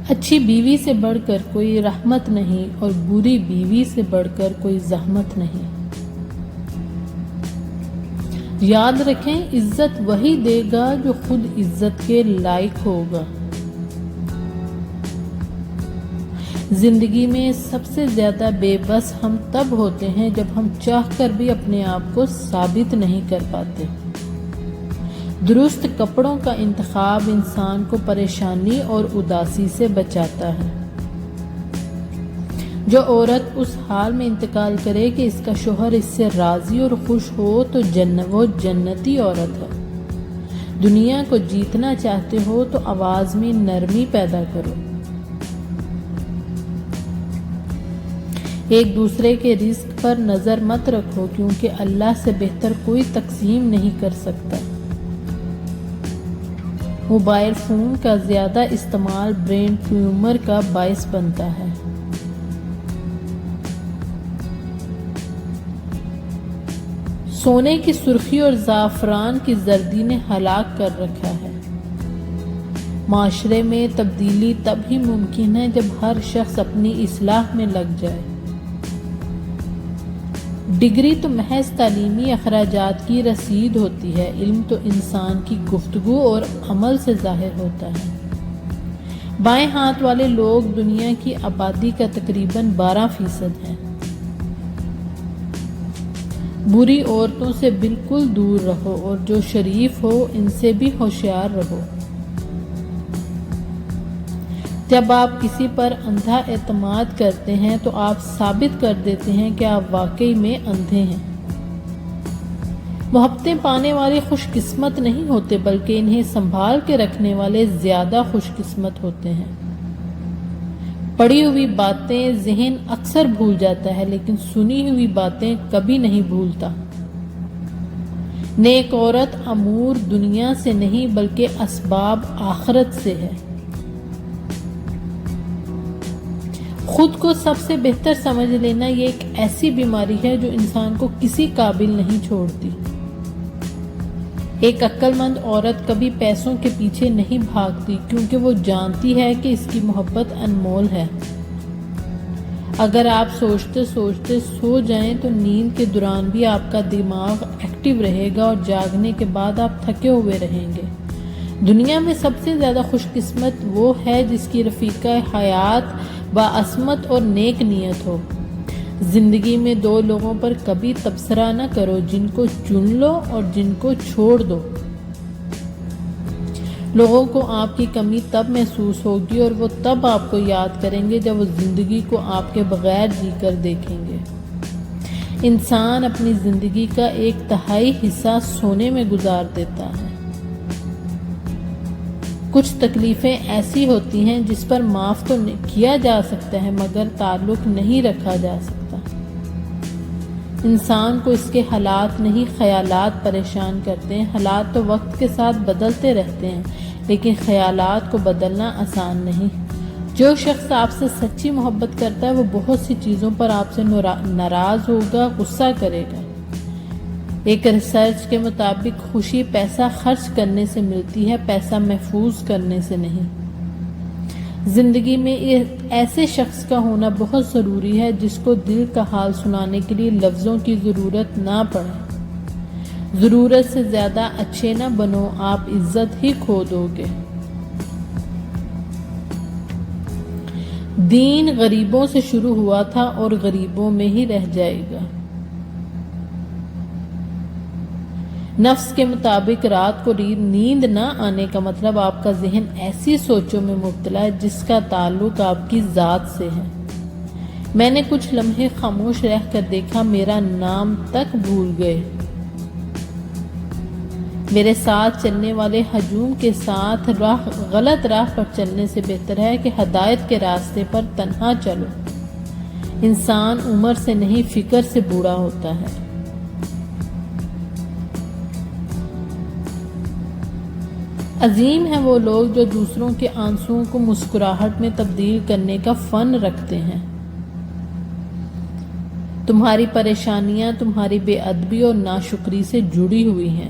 اچھی بیوی سے بڑھ کر کوئی رحمت نہیں اور بری بیوی سے بڑھ کر کوئی زحمت نہیں۔ یاد رکھیں، عزت وہی دے گا جو خود عزت کے لائق ہوگا۔ زندگی میں سب سے زیادہ بے بس ہم تب ہوتے ہیں جب ہم چاہ کر بھی اپنے آپ کو ثابت نہیں کر پاتے۔ درست کپڑوں کا انتخاب انسان کو پریشانی اور اداسی سے بچاتا ہے۔ جو عورت اس حال میں انتقال کرے کہ اس کا شوہر اس سے راضی اور خوش ہو تو وہ جنتی عورت ہے۔ دنیا کو جیتنا چاہتے ہو تو آواز میں نرمی پیدا کرو۔ ایک دوسرے کے رزق پر نظر مت رکھو، کیونکہ اللہ سے بہتر کوئی تقسیم نہیں کر سکتا۔ موبائل فون کا زیادہ استعمال برین ٹیومر کا باعث بنتا ہے۔ سونے کی سرخی اور زعفران کی زردی نے ہلاک کر رکھا ہے۔ معاشرے میں تبدیلی تب ہی ممکن ہے جب ہر شخص اپنی اصلاح میں لگ جائے۔ ڈگری تو محض تعلیمی اخراجات کی رسید ہوتی ہے، علم تو انسان کی گفتگو اور عمل سے ظاہر ہوتا ہے۔ بائیں ہاتھ والے لوگ دنیا کی آبادی کا تقریباً 12% ہیں۔ بری عورتوں سے بالکل دور رہو اور جو شریف ہو ان سے بھی ہوشیار رہو۔ جب آپ کسی پر اندھا اعتماد کرتے ہیں تو آپ ثابت کر دیتے ہیں کہ آپ واقعی میں اندھے ہیں۔ محبتیں پانے والے خوش قسمت نہیں ہوتے، بلکہ انہیں سنبھال کے رکھنے والے زیادہ خوش قسمت ہوتے ہیں۔ پڑھی ہوئی باتیں ذہن اکثر بھول جاتا ہے، لیکن سنی ہوئی باتیں کبھی نہیں بھولتا۔ نیک عورت امور دنیا سے نہیں بلکہ اسباب آخرت سے ہے۔ خود کو سب سے بہتر سمجھ لینا یہ ایک ایسی بیماری ہے جو انسان کو کسی قابل نہیں چھوڑتی۔ ایک عقل مند عورت کبھی پیسوں کے پیچھے نہیں بھاگتی، کیونکہ وہ جانتی ہے کہ اس کی محبت انمول ہے۔ اگر آپ سوچتے سوچتے سو جائیں تو نیند کے دوران بھی آپ کا دماغ ایکٹیو رہے گا اور جاگنے کے بعد آپ تھکے ہوئے رہیں گے۔ دنیا میں سب سے زیادہ خوش قسمت وہ ہے جس کی رفیقہ حیات باعصمت اور نیک نیت ہو۔ زندگی میں دو لوگوں پر کبھی تبصرہ نہ کرو، جن کو چن لو اور جن کو چھوڑ دو۔ لوگوں کو آپ کی کمی تب محسوس ہوگی اور وہ تب آپ کو یاد کریں گے جب وہ زندگی کو آپ کے بغیر جی کر دیکھیں گے۔ انسان اپنی زندگی کا 1/3 حصہ سونے میں گزار دیتا ہے۔ کچھ تکلیفیں ایسی ہوتی ہیں جس پر معاف تو کیا جا سکتا ہے مگر تعلق نہیں رکھا جا سکتا۔ انسان کو اس کے حالات نہیں خیالات پریشان کرتے ہیں۔ حالات تو وقت کے ساتھ بدلتے رہتے ہیں، لیکن خیالات کو بدلنا آسان نہیں۔ جو شخص آپ سے سچی محبت کرتا ہے وہ بہت سی چیزوں پر آپ سے ناراض ہوگا، غصہ کرے گا۔ ایک ریسرچ کے مطابق خوشی پیسہ خرچ کرنے سے ملتی ہے، پیسہ محفوظ کرنے سے نہیں۔ زندگی میں ایسے شخص کا ہونا بہت ضروری ہے جس کو دل کا حال سنانے کے لیے لفظوں کی ضرورت نہ پڑے۔ ضرورت سے زیادہ اچھے نہ بنو، آپ عزت ہی کھو دو گے۔ دین غریبوں سے شروع ہوا تھا اور غریبوں میں ہی رہ جائے گا۔ نفس کے مطابق رات کو نیند نہ آنے کا مطلب آپ کا ذہن ایسی سوچوں میں مبتلا ہے جس کا تعلق آپ کی ذات سے ہے۔ میں نے کچھ لمحے خاموش رہ کر دیکھا، میرا نام تک بھول گئے۔ میرے ساتھ چلنے والے ہجوم کے ساتھ غلط راہ پر چلنے سے بہتر ہے کہ ہدایت کے راستے پر تنہا چلو۔ انسان عمر سے نہیں فکر سے بوڑھا ہوتا ہے۔ عظیم ہیں وہ لوگ جو دوسروں کے آنسوؤں کو مسکراہٹ میں تبدیل کرنے کا فن رکھتے ہیں۔ تمہاری پریشانیاں تمہاری بے ادبی اور ناشکری سے جڑی ہوئی ہیں۔